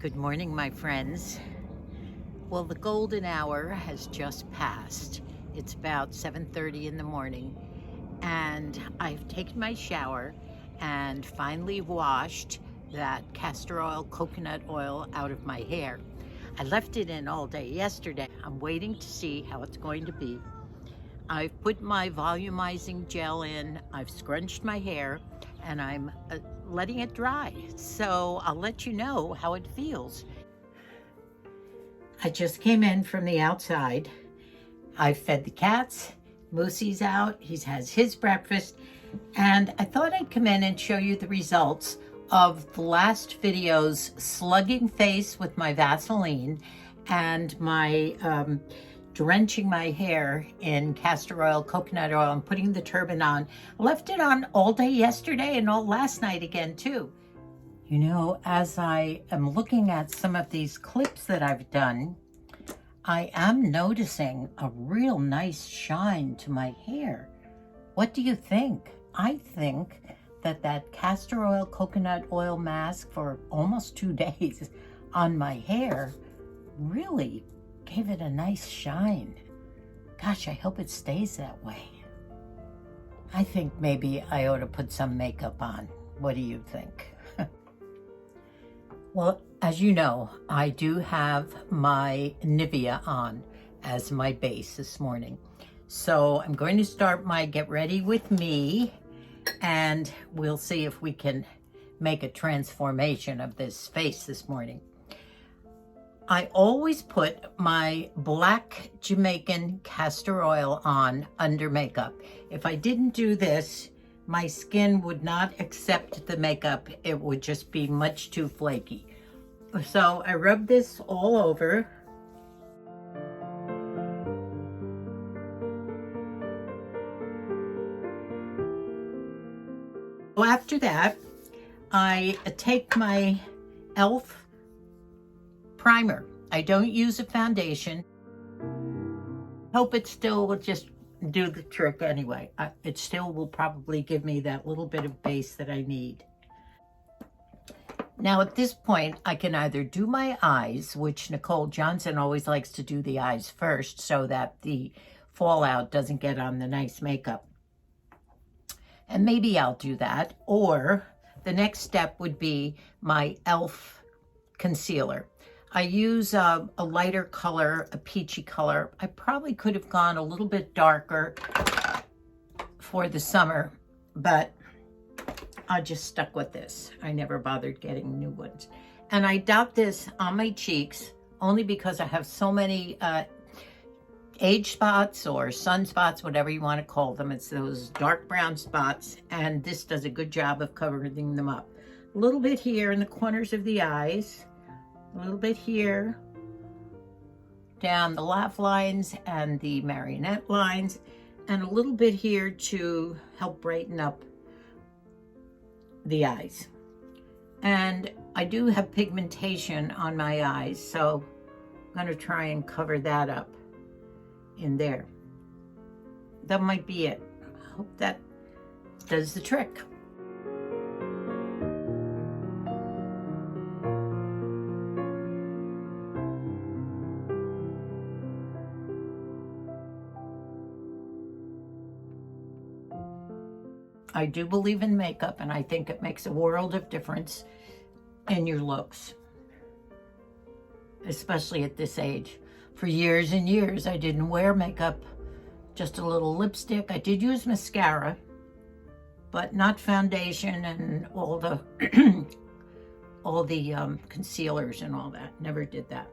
Good morning, my friends. Well, the golden hour has just passed. It's about 7:30 in the morning, and I've taken my shower and finally washed that castor oil, coconut oil out of my hair. I left it in all day yesterday. I'm waiting to see how it's going to be. I've put my volumizing gel in, I've scrunched my hair, and I'm letting it dry. So I'll let you know how it feels. I just came in from the outside. I fed the cats. Moosey's out. He has his breakfast. And I thought I'd come in and show you the results of the last video's slugging face with my Vaseline and my drenching my hair in castor oil, coconut oil, and putting the turban on. I left it on all day yesterday and all last night again too. You know, as I am looking at some of these clips that I've done, I am noticing a real nice shine to my hair. What do you think? I think that castor oil, coconut oil mask for almost 2 days on my hair really gave it a nice shine. Gosh, I hope it stays that way. I think maybe I ought to put some makeup on. What do you think? Well, as you know, I do have my Nivea on as my base this morning. So I'm going to start my Get Ready With Me, and we'll see if we can make a transformation of this face this morning. I always put my black Jamaican castor oil on under makeup. If I didn't do this, my skin would not accept the makeup. It would just be much too flaky. So I rub this all over. After that, I take my e.l.f. primer. I don't use a foundation. Hope it still will just do the trick anyway. It still will probably give me that little bit of base that I need. Now at this point, I can either do my eyes, which Nicole Johnson always likes to do the eyes first so that the fallout doesn't get on the nice makeup. And maybe I'll do that. Or the next step would be my e.l.f. concealer. I use a lighter color, a peachy color. I probably could have gone a little bit darker for the summer, but I just stuck with this. I never bothered getting new ones. And I dot this on my cheeks only because I have so many age spots or sunspots, whatever you want to call them. It's those dark brown spots, and this does a good job of covering them up. A little bit here in the corners of the eyes, a little bit here, down the laugh lines and the marionette lines, and a little bit here to help brighten up the eyes. And I do have pigmentation on my eyes, so I'm going to try and cover that up in there. That might be it. I hope that does the trick. I do believe in makeup, and I think it makes a world of difference in your looks, especially at this age. For years and years, I didn't wear makeup, just a little lipstick. I did use mascara, but not foundation and all the concealers and all that. Never did that.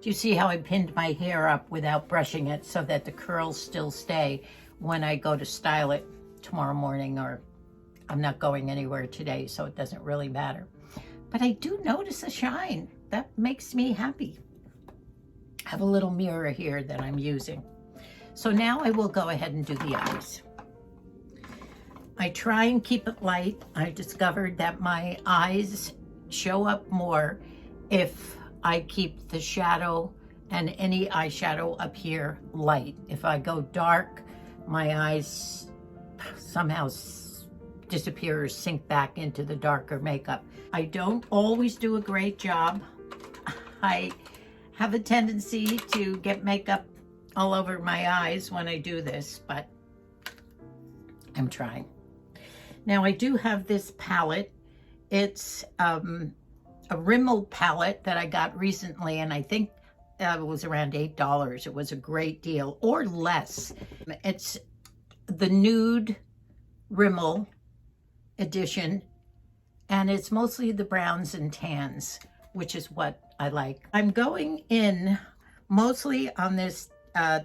Do you see how I pinned my hair up without brushing it so that the curls still stay when I go to style it tomorrow morning? Or I'm not going anywhere today, so it doesn't really matter. But I do notice a shine. That makes me happy. I have a little mirror here that I'm using. So now I will go ahead and do the eyes. I try and keep it light. I discovered that my eyes show up more if I keep the shadow and any eyeshadow up here light. If I go dark, my eyes somehow disappear or sink back into the darker makeup. I don't always do a great job I have a tendency to get makeup all over my eyes when I do this, but I'm trying. Now I do have this palette. It's a Rimmel palette that I got recently, and I think it was around $8. It was a great deal, or less. It's the nude Rimmel edition, and it's mostly the browns and tans, which is what I like. I'm going in mostly on this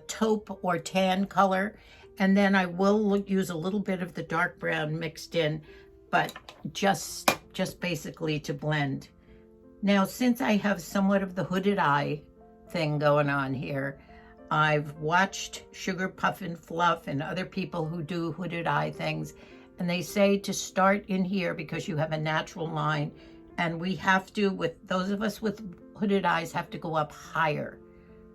taupe or tan color, and then I will use a little bit of the dark brown mixed in, but just basically to blend. Now, since I have somewhat of the hooded eye thing going on here, I've watched Sugar Puff and Fluff and other people who do hooded eye things, and they say to start in here because you have a natural line, and we have to, with those of us with hooded eyes, have to go up higher.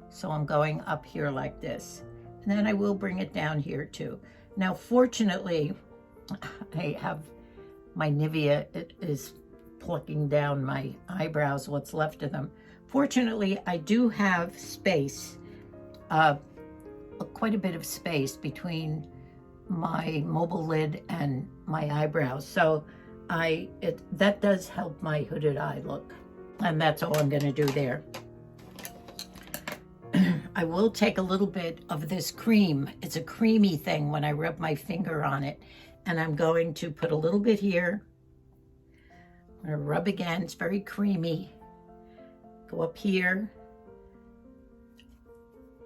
So I'm going up here like this, and then I will bring it down here too. Now, fortunately, I have my Nivea, it is plucking down my eyebrows, what's left of them. Fortunately, I do have space, quite a bit of space between my mobile lid and my eyebrows. So that does help my hooded eye look. And that's all I'm gonna do there. I will take a little bit of this cream. It's a creamy thing when I rub my finger on it. And I'm going to put a little bit here. I'm gonna rub again, it's very creamy. Go up here.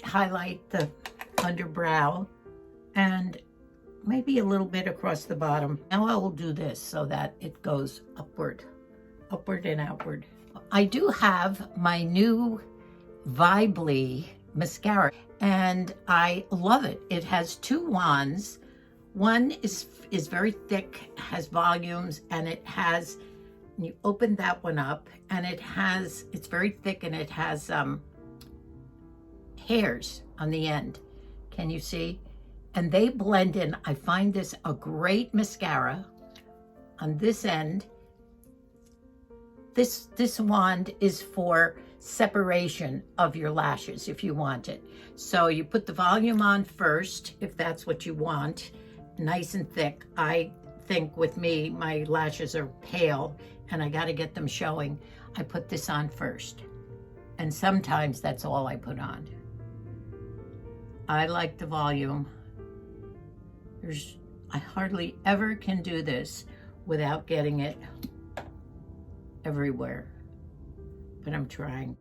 Highlight the underbrow and maybe a little bit across the bottom. Now I will do this so that it goes upward and outward. I do have my new Vibely mascara, and I love it. It has two wands. One is very thick, has volumes, and it has, you open that one up, and it's very thick, and it has hairs on the end. Can you see? And they blend in. I find this a great mascara. On this end, this wand is for separation of your lashes if you want it. So you put the volume on first, if that's what you want, nice and thick. I think with me, my lashes are pale and I got to get them showing. I put this on first, and sometimes that's all I put on. I like the volume. I hardly ever can do this without getting it everywhere, but I'm trying.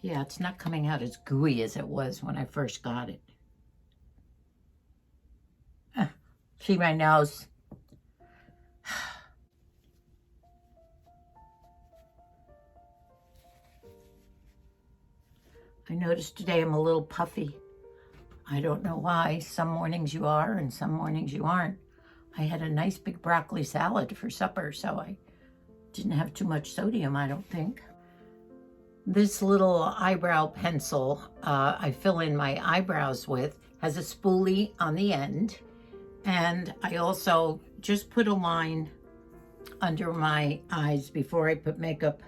Yeah, it's not coming out as gooey as it was when I first got it. See my nose? I noticed today I'm a little puffy. I don't know why. Some mornings you are and some mornings you aren't. I had a nice big broccoli salad for supper, so I didn't have too much sodium, I don't think. This little eyebrow pencil I fill in my eyebrows with has a spoolie on the end, and I also just put a line under my eyes before I put makeup.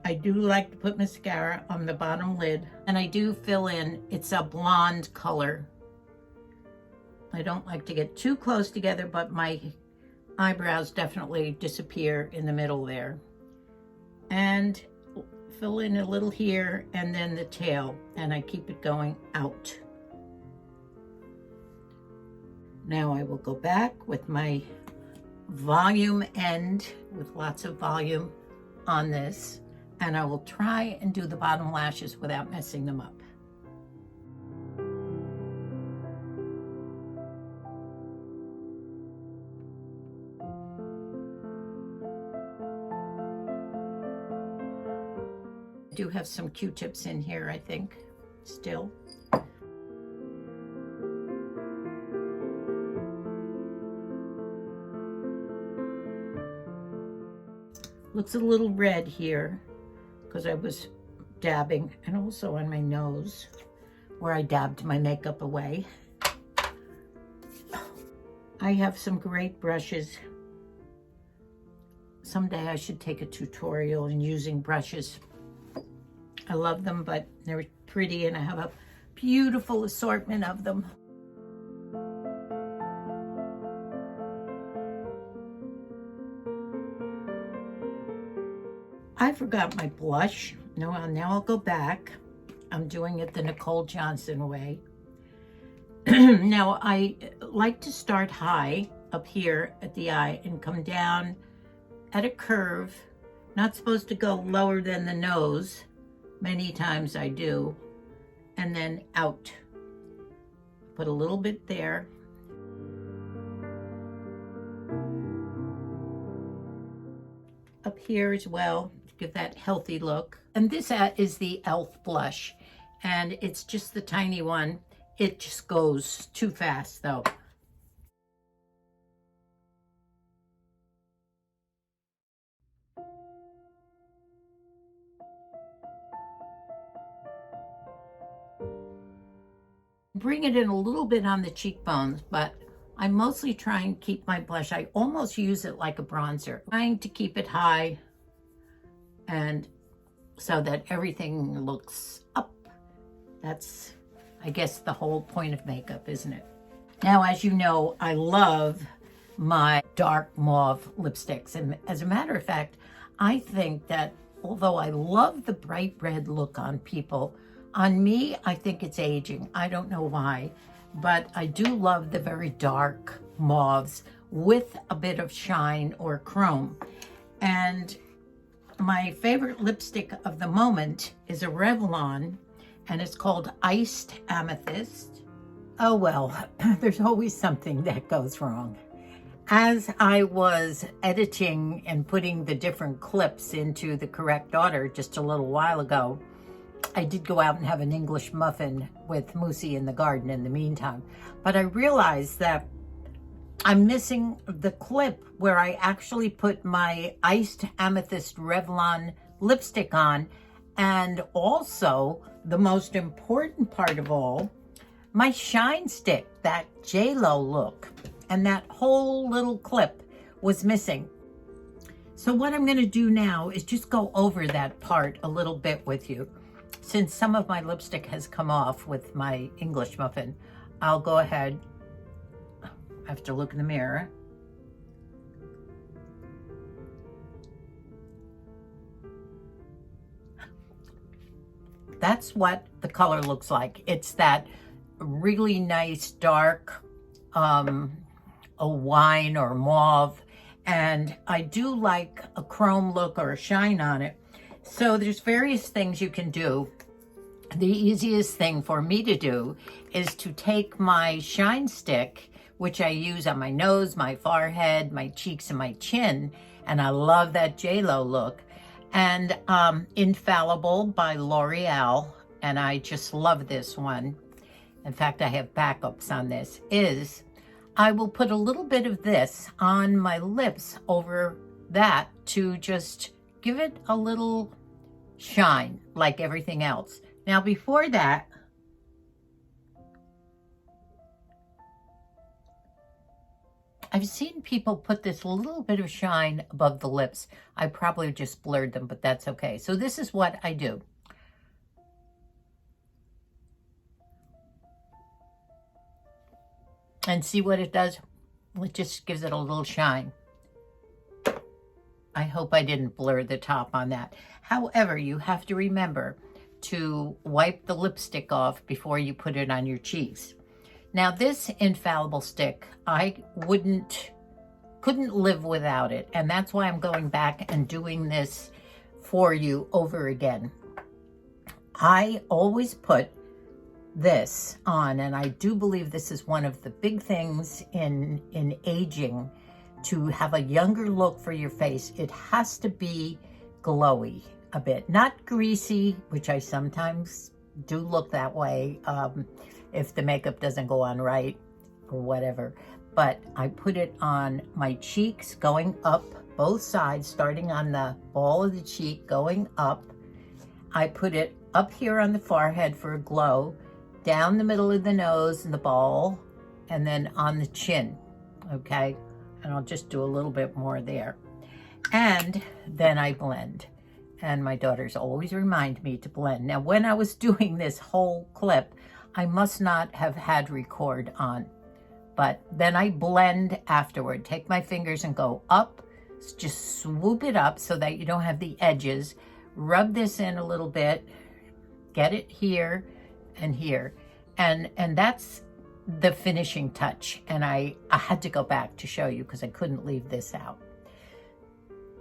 I do like to put mascara on the bottom lid, and I do fill in, it's a blonde color. I don't like to get too close together, but my eyebrows definitely disappear in the middle there. And fill in a little here, and then the tail, and I keep it going out. Now I will go back with my volume end with lots of volume on this, and I will try and do the bottom lashes without messing them up. I do have some Q-tips in here, I think, still. Looks a little red here because I was dabbing, and also on my nose where I dabbed my makeup away. I have some great brushes Someday I should take a tutorial in using brushes. I love them, but they're pretty, and I have a beautiful assortment of them. I forgot my blush. No, now I'll go back. I'm doing it the Nicole Johnson way. Now, I like to start high up here at the eye and come down at a curve. Not supposed to go lower than the nose. Many times I do. And then out. Put a little bit there. Up here as well, to give that healthy look. And this is the e.l.f. blush. And it's just the tiny one. It just goes too fast though. Bring it in a little bit on the cheekbones, but I mostly try and keep my blush. I almost use it like a bronzer, trying to keep it high and so that everything looks up. That's, I guess, the whole point of makeup, isn't it? Now, as you know, I love my dark mauve lipsticks. And as a matter of fact, I think that although I love the bright red look on people, on me, I think it's aging. I don't know why, but I do love the very dark mauves with a bit of shine or chrome. And my favorite lipstick of the moment is a Revlon, and it's called Iced Amethyst. Oh well, there's always something that goes wrong. As I was editing and putting the different clips into the correct order just a little while ago, I did go out and have an English muffin with Moosey in the garden in the meantime. But I realized that I'm missing the clip where I actually put my Iced Amethyst Revlon lipstick on, and also the most important part of all, my shine stick, that J-Lo look, and that whole little clip was missing. So what I'm gonna do now is just go over that part a little bit with you. Since some of my lipstick has come off with my English muffin, I'll go ahead. I have to look in the mirror. That's what the color looks like. It's that really nice dark, a wine or mauve. And I do like a chrome look or a shine on it. So there's various things you can do. The easiest thing for me to do is to take my shine stick, which I use on my nose, my forehead, my cheeks, and my chin, and I love that J-Lo look, and Infallible by L'Oreal, and I just love this one. In fact, I have backups on this, is I will put a little bit of this on my lips over that to just give it a little shine like everything else. Now, before that, I've seen people put this little bit of shine above the lips. I probably just blurred them, but that's okay. So this is what I do. And see what it does? It just gives it a little shine. I hope I didn't blur the top on that. However, you have to remember to wipe the lipstick off before you put it on your cheeks. Now, this Infallible stick, I couldn't live without it. And that's why I'm going back and doing this for you over again. I always put this on, and I do believe this is one of the big things in aging, to have a younger look for your face. It has to be glowy a bit, not greasy, which I sometimes do look that way if the makeup doesn't go on right or whatever. But I put it on my cheeks, going up both sides, starting on the ball of the cheek, going up. I put it up here on the forehead for a glow, down the middle of the nose and the ball, and then on the chin, okay? And I'll just do a little bit more there. And then I blend. And my daughters always remind me to blend. Now, when I was doing this whole clip, I must not have had record on, but then I blend afterward. Take my fingers and go up, just swoop it up so that you don't have the edges. Rub this in a little bit, get it here and here. And that's the finishing touch. And I had to go back to show you because I couldn't leave this out.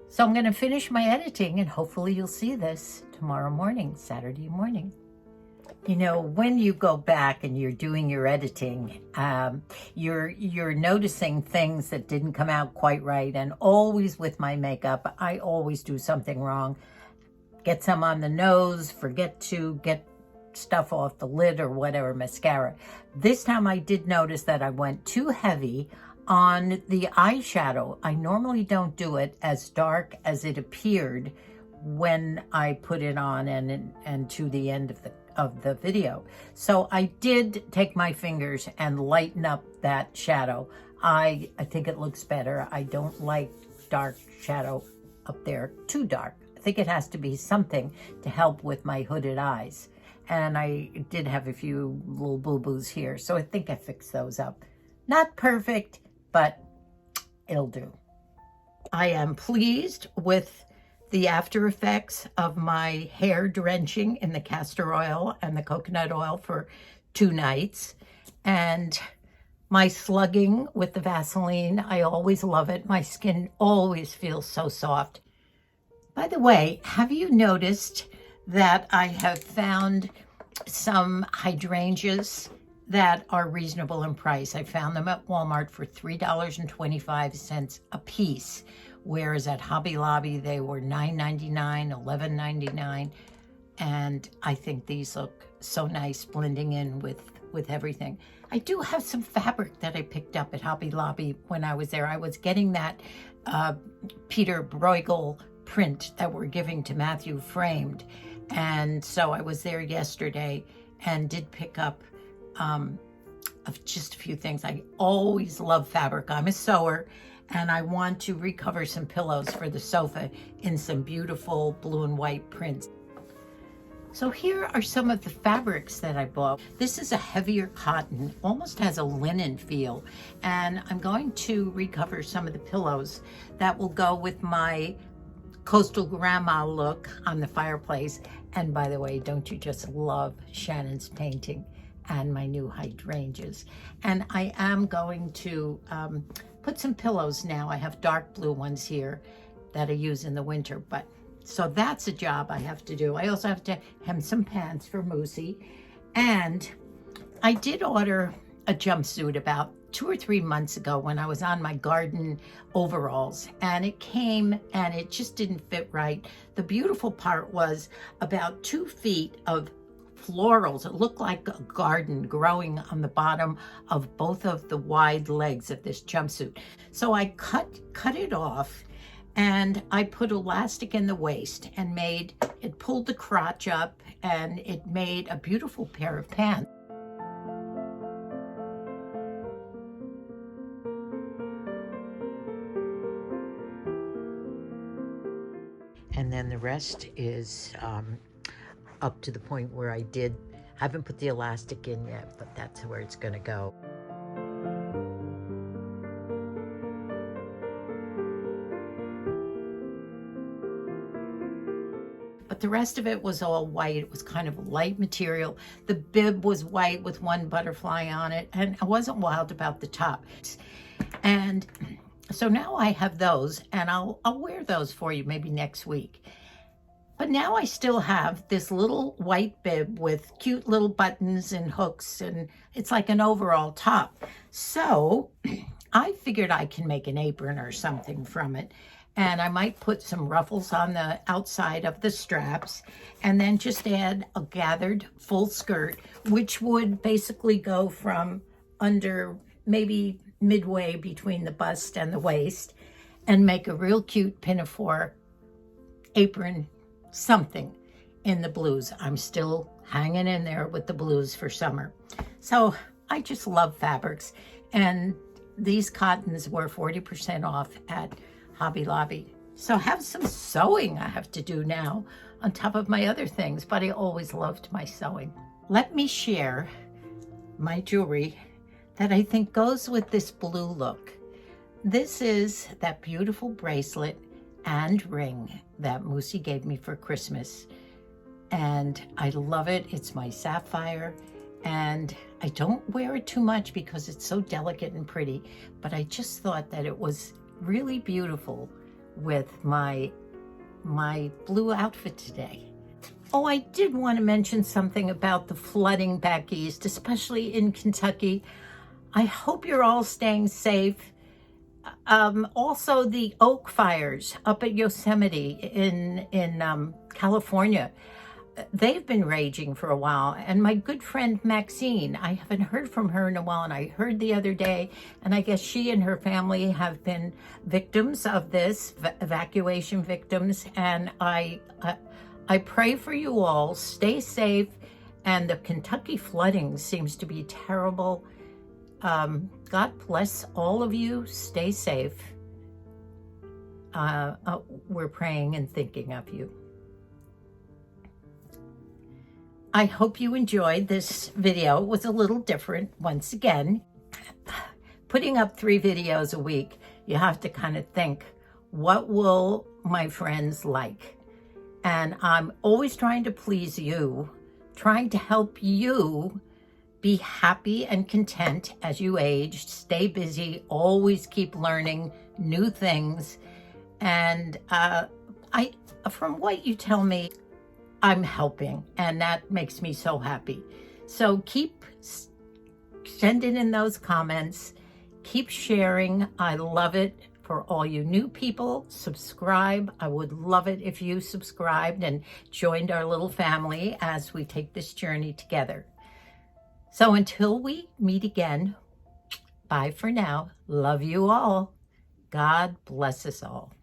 So I'm gonna finish my editing and hopefully you'll see this tomorrow morning, Saturday morning. You know, when you go back and you're doing your editing, you're noticing things that didn't come out quite right. And always with my makeup, I always do something wrong. Get some on the nose, forget to get stuff off the lid or whatever, mascara. This time I did notice that I went too heavy on the eyeshadow. I normally don't do it as dark as it appeared when I put it on and to the end of the video. So I did take my fingers and lighten up that shadow. I think it looks better. I don't like dark shadow up there, too dark. I think it has to be something to help with my hooded eyes. And I did have a few little boo-boos here, so I think I fixed those up. Not perfect, but it'll do. I am pleased with the after effects of my hair drenching in the castor oil and the coconut oil for 2 nights. And my slugging with the Vaseline, I always love it. My skin always feels so soft. By the way, have you noticed that I have found some hydrangeas that are reasonable in price? I found them at Walmart for $3.25 a piece, whereas at Hobby Lobby they were $9.99, $11.99, and I think these look so nice blending in with everything. I do have some fabric that I picked up at Hobby Lobby when I was there. I was getting that Peter Bruegel print that we're giving to Matthew framed, and so I was there yesterday and did pick up of just a few things. I always love fabric. I'm a sewer, and I want to recover some pillows for the sofa in some beautiful blue and white prints. So here are some of the fabrics that I bought. This is a heavier cotton, almost has a linen feel, and I'm going to recover some of the pillows that will go with my coastal grandma look on the fireplace. And by the way, don't you just love Shannon's painting and my new hydrangeas? And I am going to put some pillows now. I have dark blue ones here that I use in the winter, but so that's a job I have to do. I also have to hem some pants for Moosey. And I did order a jumpsuit about 2 or 3 months ago when I was on my garden overalls, and it came and it just didn't fit right. The beautiful part was about 2 feet of florals. It looked like a garden growing on the bottom of both of the wide legs of this jumpsuit. So I cut it off, and I put elastic in the waist and it pulled the crotch up, and it made a beautiful pair of pants. And then the rest is up to the point where I haven't put the elastic in yet, but that's where it's gonna go. But the rest of it was all white. It was kind of a light material. The bib was white with 1 butterfly on it, and I wasn't wild about the top. And so now I have those, and I'll wear those for you maybe next week. But now I still have this little white bib with cute little buttons and hooks, and it's like an overall top. So I figured I can make an apron or something from it. And I might put some ruffles on the outside of the straps, and then just add a gathered full skirt, which would basically go from under maybe midway between the bust and the waist, and make a real cute pinafore apron, something in the blues. I'm still hanging in there with the blues for summer. So I just love fabrics, and these cottons were 40% off at Hobby Lobby. So I have some sewing I have to do now on top of my other things, but I always loved my sewing. Let me share my jewelry that I think goes with this blue look. This is that beautiful bracelet and ring that Moosey gave me for Christmas. And I love it. It's my sapphire. And I don't wear it too much because it's so delicate and pretty, but I just thought that it was really beautiful with my blue outfit today. Oh, I did want to mention something about the flooding back east, especially in Kentucky. I hope you're all staying safe. Also, the oak fires up at Yosemite in California, they've been raging for a while. And my good friend Maxine, I haven't heard from her in a while, and I heard the other day, and I guess she and her family have been victims of this, evacuation victims. And I pray for you all. Stay safe. And the Kentucky flooding seems to be terrible. God bless all of you. Stay safe. We're praying and thinking of you. I hope you enjoyed this video. It was a little different once again. Putting up 3 videos a week, you have to kind of think, what will my friends like? And I'm always trying to please you, trying to help you be happy and content as you age. Stay busy, always keep learning new things. And from what you tell me, I'm helping, and that makes me so happy. So keep sending in those comments, keep sharing. I love it. For all you new people, subscribe. I would love it if you subscribed and joined our little family as we take this journey together. So until we meet again, bye for now. Love you all. God bless us all.